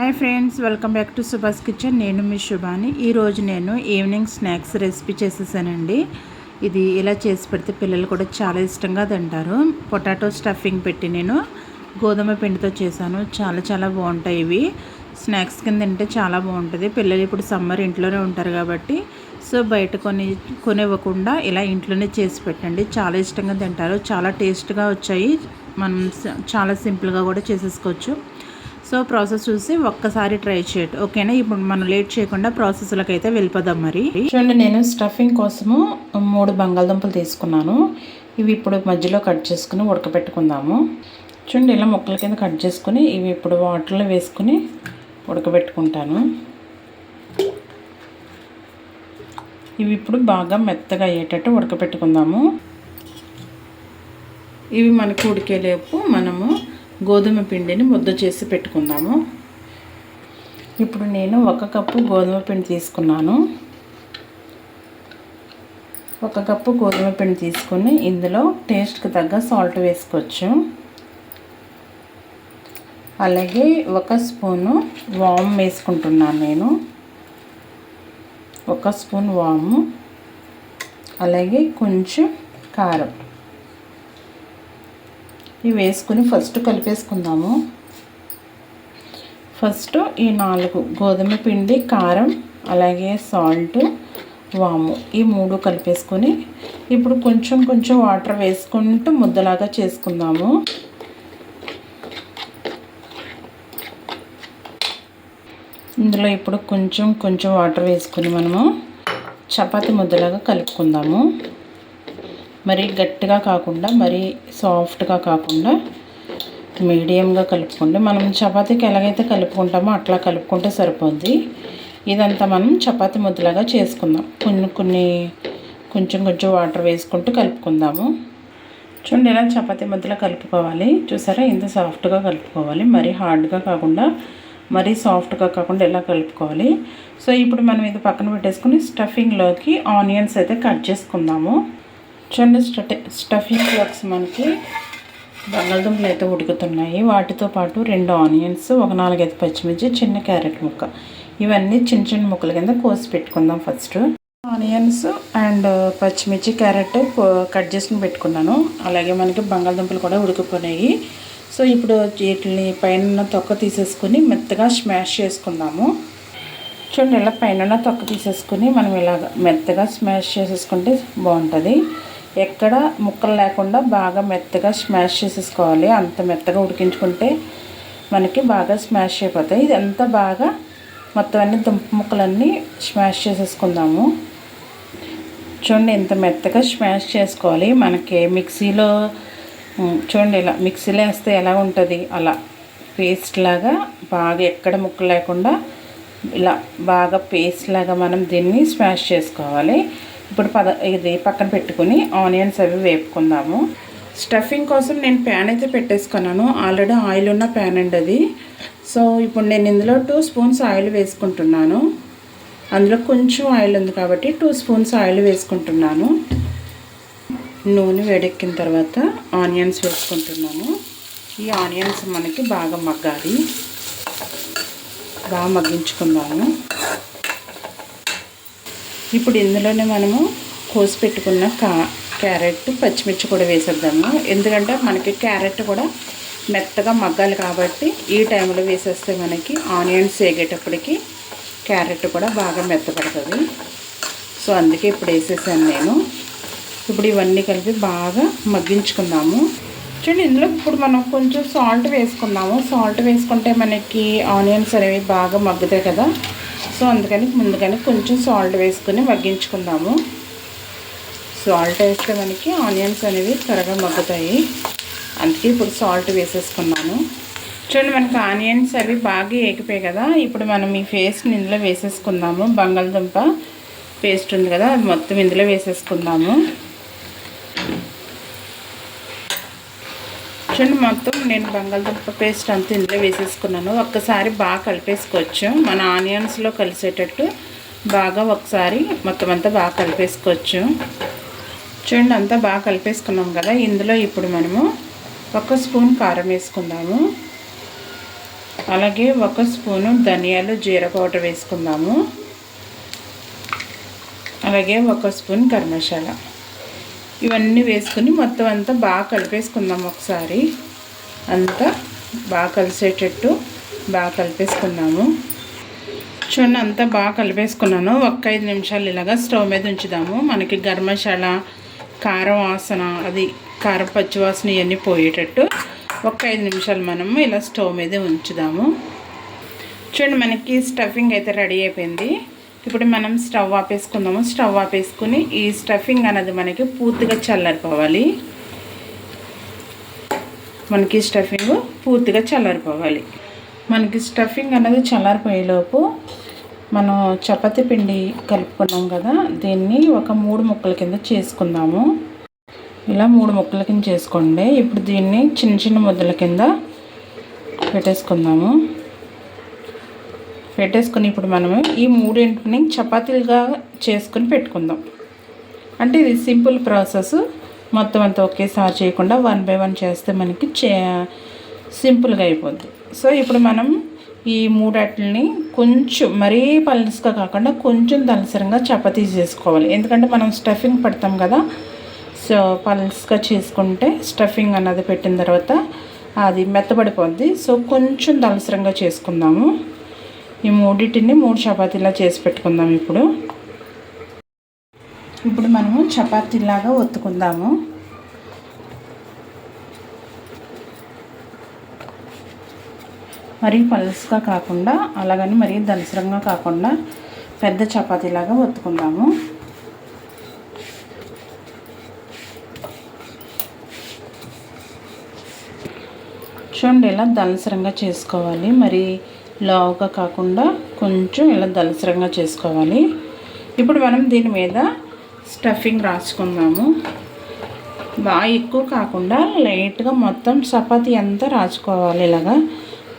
Hi friends, welcome back to Subhash kitchen. నేను మీ శుభాని. ఈరోజు నేను ఈవినింగ్ స్నాక్స్ రెసిపీ చేసేసానండి. ఇది ఇలా చేసి పెడితే పిల్లలు కూడా చాలా ఇష్టంగా తింటారు. పొటాటో స్టఫింగ్ పెట్టి నేను గోధుమ పిండితో చేశాను. చాలా బాగుంటాయి ఇవి. స్నాక్స్ కింద తింటే చాలా బాగుంటుంది. పిల్లలు ఇప్పుడు సమ్మర్ ఇంట్లోనే ఉంటారు కాబట్టి బయట కొనివ్వకుండా ఇలా ఇంట్లోనే చేసి పెట్టండి. చాలా ఇష్టంగా తింటారు. చాలా టేస్ట్గా వచ్చాయి. మనం చాలా సింపుల్గా కూడా చేసేసుకోవచ్చు. ప్రాసెస్ చూసి ఒక్కసారి ట్రై చేయండి, ఓకేనా? ఇప్పుడు మనం లేట్ చేయకుండా ప్రాసెస్లోకి అయితే వెళ్ళిపోదాం. మరి చూడండి, నేను స్టఫింగ్ కోసము 3 బంగాళదుంపలు తీసుకున్నాను. ఇవి ఇప్పుడు మధ్యలో కట్ చేసుకుని ఉడకబెట్టుకుందాము. చూడండి, ఇలా ముక్కల కింద కట్ చేసుకుని ఇవి ఇప్పుడు వాటర్లో వేసుకుని ఉడకబెట్టుకుంటాను. ఇవి ఇప్పుడు బాగా మెత్తగా అయ్యేటట్టు ఉడకబెట్టుకుందాము. ఇవి మనకు ఉడికేలేపు మనము గోధుమ పిండిని ముద్ద చేసి పెట్టుకుందాము. ఇప్పుడు నేను 1 కప్పు గోధుమ పిండి తీసుకున్నాను. 1 కప్పు గోధుమ పిండి తీసుకుని ఇందులో టేస్ట్కి తగ్గ సాల్ట్ వేసుకోవచ్చు. అలాగే 1 స్పూను వాము వేసుకుంటున్నాను నేను. 1 స్పూన్ వాము, అలాగే కొంచెం కారం ఇవి వేసుకుని ఫస్ట్ కలిపేసుకుందాము. ఫస్ట్ ఈ 4 గోధుమ పిండి, కారం, అలాగే సాల్ట్, వాము ఈ 3 కలిపేసుకొని ఇప్పుడు కొంచెం వాటర్ వేసుకుంటూ ముద్దలాగా చేసుకుందాము. ఇందులో ఇప్పుడు కొంచెం వాటర్ వేసుకుని మనము చపాతీ ముద్దలాగా కలుపుకుందాము. మరీ గట్టిగా కాకుండా మరీ సాఫ్ట్గా కాకుండా మీడియంగా కలుపుకోండి. మనం చపాతీకి ఎలాగైతే కలుపుకుంటామో అట్లా కలుపుకుంటే సరిపోద్ది. ఇదంతా మనం చపాతీ ముద్దలాగా చేసుకుందాం. కొంచెం వాటర్ వేసుకుంటూ కలుపుకుందాము. చూడండి, ఇలా చపాతీ ముద్దలా కలుపుకోవాలి. చూసారా, ఇంత సాఫ్ట్గా కలుపుకోవాలి. మరీ హార్డ్గా కాకుండా మరీ సాఫ్ట్గా కాకుండా ఇలా కలుపుకోవాలి. ఇప్పుడు మనం ఇది పక్కన పెట్టేసుకుని స్టఫింగ్లోకి ఆనియన్స్ అయితే కట్ చేసుకుందాము. చూడండి, స్టఫింగ్ బాక్స్ మనకి బంగాళదుంపలు అయితే ఉడుకుతున్నాయి. వాటితో పాటు 2 ఆనియన్స్, 4-5 పచ్చిమిర్చి, చిన్న క్యారెట్ ముక్క ఇవన్నీ చిన్న ముక్కల కింద కోసి పెట్టుకుందాం. ఫస్ట్ ఆనియన్స్ అండ్ పచ్చిమిర్చి, క్యారెట్ కట్ చేసుకుని పెట్టుకున్నాను. అలాగే మనకి బంగాళదుంపలు కూడా ఉడికిపోయినాయి. ఇప్పుడు వీటిని పైన తొక్క తీసేసుకుని మెత్తగా స్మాష్ చేసుకుందాము. చూడండి, ఇలా పైన తొక్క తీసేసుకుని మనం ఇలాగ మెత్తగా స్మాష్ చేసేసుకుంటే బాగుంటుంది. ఎక్కడ ముక్కలు లేకుండా బాగా మెత్తగా స్మాష్ చేసేసుకోవాలి. అంత మెత్తగా ఉడికించుకుంటే మనకి బాగా స్మాష్ అయిపోతాయి. ఇదంతా బాగా మొత్తం అన్ని దుంప ముక్కలన్నీ స్మాష్ చేసేసుకుందాము. చూడండి, ఇంత మెత్తగా స్మాష్ చేసుకోవాలి. మనకి మిక్సీలో చూడండి, ఇలా మిక్సీలో వేస్తే ఎలా ఉంటుంది అలా పేస్ట్ లాగా బాగా ఎక్కడ ముక్కలు లేకుండా ఇలా బాగా పేస్ట్ లాగా మనం దీన్ని స్మాష్ చేసుకోవాలి. ఇప్పుడు ఇది పక్కన పెట్టుకుని ఆనియన్స్ అవి వేపుకుందాము. స్టఫింగ్ కోసం నేను ప్యాన్ అయితే పెట్టేసుకున్నాను. ఆల్రెడీ ఆయిల్ ఉన్న ప్యాన్ అండి అది. ఇప్పుడు నేను ఇందులో 2 స్పూన్స్ ఆయిల్ వేసుకుంటున్నాను. అందులో కొంచెం ఆయిల్ ఉంది కాబట్టి 2 స్పూన్స్ ఆయిల్ వేసుకుంటున్నాను. నూనె వేడెక్కిన తర్వాత ఆనియన్స్ వేసుకుంటున్నాను. ఈ ఆనియన్స్ మనకి బాగా మగ్గాలి. బాగా మగ్గించుకుందాము. ఇప్పుడు ఇందులోనే మనము కోసి పెట్టుకున్న క్యారెట్, పచ్చిమిర్చి కూడా వేసేద్దాము. ఎందుకంటే మనకి క్యారెట్ కూడా మెత్తగా మగ్గాలి కాబట్టి ఈ టైంలో వేసేస్తే మనకి ఆనియన్స్ వేగేటప్పటికి క్యారెట్ కూడా బాగా మెత్తపడుతుంది. అందుకే ఇప్పుడు వేసేసాను నేను. ఇప్పుడు ఇవన్నీ కలిపి బాగా మగ్గించుకుందాము. చూడండి, ఇందులో ఇప్పుడు మనం కొంచెం సాల్ట్ వేసుకుందాము. సాల్ట్ వేసుకుంటే మనకి ఆనియన్స్ అనేవి బాగా మగ్గుతాయి కదా. అందుకని ముందుగానే కొంచెం సాల్ట్ వేసుకుని మగ్గించుకుందాము. సాల్ట్ వేస్తే మనకి ఆనియన్స్ అనేవి త్వరగా మగ్గుతాయి. అందుకే ఇప్పుడు సాల్ట్ వేసేసుకున్నాను. చూడండి, మనకి ఆనియన్స్ అవి బాగా ఏగిపోయాయి కదా. ఇప్పుడు మనం ఈ పేస్ట్ని ఇందులో వేసేసుకుందాము. బంగాళదుంప పేస్ట్ ఉంది కదా, అది మొత్తం ఇందులో వేసేసుకుందాము. చూడండి, మొత్తం నేను బంగాళదుంప పేస్ట్ అంతా ఇందులో వేసేసుకున్నాను. ఒక్కసారి బాగా కలిపేసుకోవచ్చు. మన ఆనియన్స్లో కలిసేటట్టు బాగా ఒకసారి మొత్తం అంతా బాగా కలిపేసుకోవచ్చు. చూడండి, అంతా బాగా కలిపేసుకున్నాం కదా. ఇందులో ఇప్పుడు మనము 1 స్పూన్ కారం వేసుకుందాము. అలాగే 1 స్పూను ధనియాలు జీరా పౌడర్ వేసుకుందాము. అలాగే 1 స్పూన్ గరం మసాలా. ఇవన్నీ వేసుకుని మొత్తం అంతా బాగా కలిపేసుకుందాం. ఒకసారి అంతా బాగా కలిసేటట్టు బాగా కలిపేసుకుందాము. చూడండి, అంతా బాగా కలిపేసుకున్నాను. 5 నిమిషాలు ఇలాగా స్టవ్ మీద ఉంచుదాము. మనకి గరం మసాలా, కారం వాసన, అది కారం పచ్చివాసన ఇవన్నీ పోయేటట్టు 5 నిమిషాలు మనము ఇలా స్టవ్ మీదే ఉంచుదాము. చూడండి, మనకి స్టఫింగ్ అయితే రెడీ అయిపోయింది. ఇప్పుడు మనం స్టవ్ ఆపేసుకుందాము. స్టవ్ ఆపేసుకుని ఈ స్టఫింగ్ అనేది మనకి పూర్తిగా చల్లారిపోవాలి. మనకి స్టఫింగ్ పూర్తిగా చల్లారిపోవాలి. మనకి స్టఫింగ్ అనేది చల్లారిపోయేలోపు మనం చపాతీ పిండి కలుపుకున్నాం కదా, దీన్ని ఒక 3 ముక్కల కింద చేసుకుందాము. ఇలా 3 ముక్కల కింద చేసుకోండి. ఇప్పుడు దీన్ని చిన్న చిన్న ముద్దల కింద పెట్టేసుకుందాము. పెట్టేసుకుని ఇప్పుడు మనము ఈ 3 చపాతీలుగా చేసుకుని పెట్టుకుందాం. అంటే ఇది సింపుల్ ప్రాసెస్. మొత్తం అంతా ఒకేసారి చేయకుండా 1 బై 1 చేస్తే మనకి సింపుల్గా అయిపోద్ది. సో ఇప్పుడు మనం ఈ 3 కొంచెం మరీ పల్చగా కాకుండా కొంచెం దలసరంగా చపాతీ చేసుకోవాలి. ఎందుకంటే మనం స్టఫింగ్ పెడతాం కదా, సో పల్చగా చేసుకుంటే స్టఫింగ్ అన్నది పెట్టిన తర్వాత అది మెత్తబడిపోద్ది. సో కొంచెం దలసరంగా చేసుకుందాము. ఈ 3 చపాతీలా చేసి పెట్టుకుందాం. ఇప్పుడు మనము చపాతీలాగా ఒత్తుకుందాము. మరీ పల్చగా కాకుండా, అలాగని మరీ దలసరంగా కాకుండా పెద్ద చపాతీలాగా ఒత్తుకుందాము. చూడండి, ఇలా దలసరంగా చేసుకోవాలి. మరి లావుగా కాకుండా కొంచెం ఇలా దలసరంగా చేసుకోవాలి. ఇప్పుడు మనం దీని మీద స్టఫింగ్ రాసుకుందాము. బాగా ఎక్కువ కాకుండా లైట్గా మొత్తం చపాతీ అంతా రాసుకోవాలి. ఇలాగా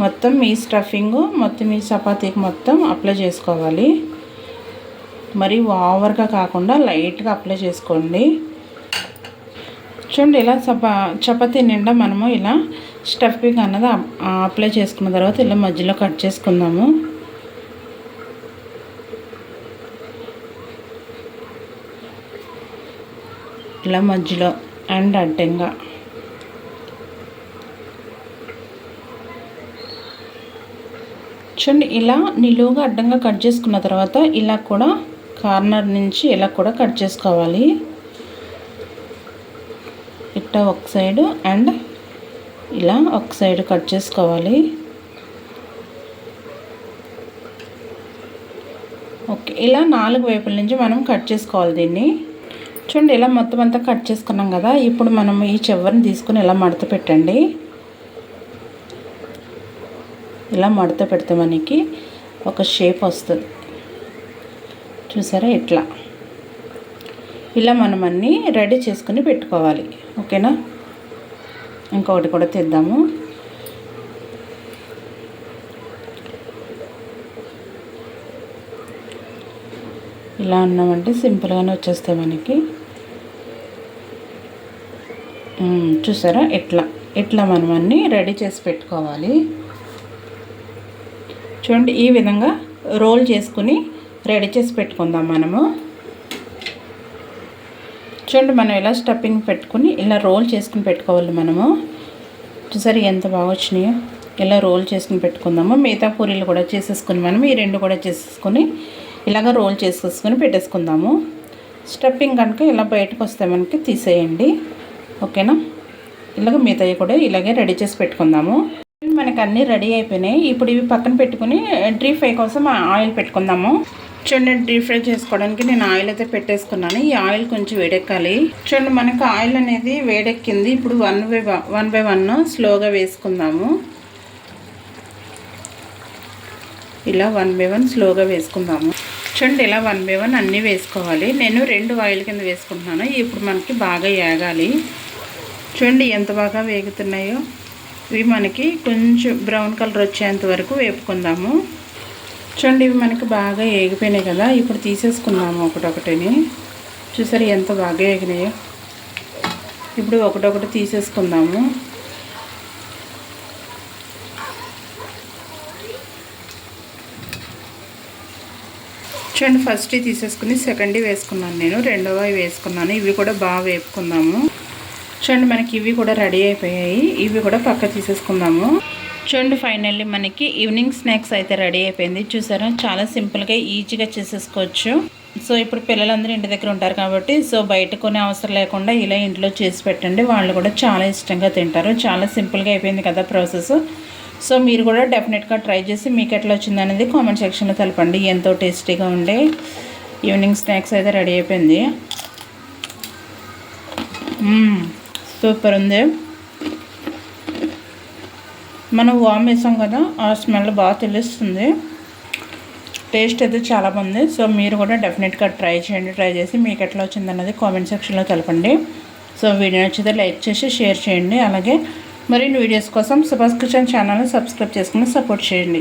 మొత్తం ఈ స్టఫింగ్ మొత్తం ఈ చపాతీకి మొత్తం అప్లై చేసుకోవాలి. మరి ఓవర్గా కాకుండా లైట్గా అప్లై చేసుకోండి. చూడండి, ఇలా చపాతీ నిండా మనము ఇలా స్టఫింగ్ అన్నది అప్లై చేసుకున్న తర్వాత ఇలా మధ్యలో కట్ చేసుకుందాము. ఇలా మధ్యలో అండ్ అడ్డంగా చూడండి, ఇలా నిలువుగా అడ్డంగా కట్ చేసుకున్న తర్వాత ఇలా కూడా కార్నర్ నుంచి ఇలా కూడా కట్ చేసుకోవాలి. ఇట్లా ఒక సైడు అండ్ ఇలా ఒక సైడ్ కట్ చేసుకోవాలి. ఓకే, ఇలా 4 వైపుల నుంచి మనం కట్ చేసుకోవాలి దీన్ని. చూడండి, ఇలా మొత్తం అంతా కట్ చేసుకున్నాం కదా. ఇప్పుడు మనం ఈ చివరిని తీసుకుని ఇలా మడత పెట్టండి. ఇలా మడత పెడితే మనకి ఒక షేప్ వస్తుంది. చూసారా, ఇట్లా ఇలా మనం అన్నీ రెడీ చేసుకుని పెట్టుకోవాలి. ఓకేనా, ఇంకొకటి కూడా తెద్దాము. ఇలా అన్నామంటే సింపుల్గానే వచ్చేస్తాయి మనకి. చూసారా, ఇట్లా మనం అన్నీ రెడీ చేసి పెట్టుకోవాలి. చూడండి, ఈ విధంగా రోల్ చేసుకుని రెడీ చేసి పెట్టుకుందాం మనము. చూడండి, మనం ఇలా స్టఫింగ్ పెట్టుకుని ఇలా రోల్ చేసుకుని పెట్టుకోవాలి మనము. చూసారు ఎంత బాగా వచ్చినాయో. ఇలా రోల్ చేసుకుని పెట్టుకుందాము. మిగతా పూరీలు కూడా చేసేసుకుని మనం ఈ 2 కూడా చేసేసుకొని ఇలాగ రోల్ చేసేసుకొని పెట్టేసుకుందాము. స్టఫింగ్ కనుక ఇలా బయటకు వస్తే మనకి తీసేయండి. ఓకేనా, ఇలాగ మిగతాయి కూడా ఇలాగే రెడీ చేసి పెట్టుకుందాము. మనకు అన్నీ రెడీ అయిపోయినాయి. ఇప్పుడు ఇవి పక్కన పెట్టుకుని డీప్ ఫ్రై కోసం ఆయిల్ పెట్టుకుందాము. చూడండి, డీప్ ఫ్రై చేసుకోవడానికి నేను ఆయిల్ అయితే పెట్టేసుకున్నాను. ఈ ఆయిల్ కొంచెం వేడెక్కాలి. చూడండి, మనకు ఆయిల్ అనేది వేడెక్కింది. ఇప్పుడు 1 బై 1 స్లోగా వేసుకుందాము. ఇలా 1 బై 1 స్లోగా వేసుకుందాము. చూడండి, ఇలా 1 బై 1 అన్నీ వేసుకోవాలి. నేను 2 ఆయిల్ కింద వేసుకుంటున్నాను. ఇప్పుడు మనకి బాగా వేగాలి. చూడండి ఎంత బాగా వేగుతున్నాయో. ఇవి మనకి కొంచెం బ్రౌన్ కలర్ వచ్చేంత వరకు వేపుకుందాము. చూడండి, ఇవి మనకి బాగా వేగిపోయినాయి కదా. ఇప్పుడు తీసేసుకుందాము ఒకటొకటిని. చూసారు ఎంత బాగా వేగినాయో. ఇప్పుడు ఒకటొకటి తీసేసుకుందాము. చూడండి, ఫస్ట్ తీసేసుకుని సెకండ్ వేసుకున్నాను నేను, రెండవ వేసుకున్నాను. ఇవి కూడా బాగా వేపుకుందాము. చూడండి, మనకి ఇవి కూడా రెడీ అయిపోయాయి. ఇవి కూడా పక్క తీసేసుకుందాము. చూడండి, ఫైనల్లీ మనకి ఈవినింగ్ స్నాక్స్ అయితే రెడీ అయిపోయింది. చూసారా, చాలా సింపుల్గా ఈజీగా చేసేసుకోవచ్చు. సో ఇప్పుడు పిల్లలందరూ ఇంటి దగ్గర ఉంటారు కాబట్టి సో బయట కొనే అవసరం లేకుండా ఇలా ఇంట్లో చేసి పెట్టండి. వాళ్ళు కూడా చాలా ఇష్టంగా తింటారు. చాలా సింపుల్గా అయిపోయింది కదా ప్రాసెస్. సో మీరు కూడా డెఫినెట్గా ట్రై చేసి మీకు ఎట్లా వచ్చింది అనేది కామెంట్ సెక్షన్లో తెలపండి. ఎంతో టేస్టీగా ఉండే ఈవినింగ్ స్నాక్స్ అయితే రెడీ అయిపోయింది. సూపర్ ఉంది. మనం వామ్ వేసాం కదా, ఆ స్మెల్ బాగా తెలుస్తుంది. టేస్ట్ అయితే చాలా బాగుంది. సో మీరు కూడా డెఫినెట్గా ట్రై చేయండి. ట్రై చేసి మీకు ఎట్లా వచ్చిందన్నది కామెంట్ సెక్షన్లో తెలపండి. సో వీడియో నచ్చితే లైక్ చేసి షేర్ చేయండి. అలాగే మరిన్ని వీడియోస్ కోసం సుభాష్ కిచెన్ ఛానల్ని సబ్స్క్రైబ్ చేసుకుని సపోర్ట్ చేయండి.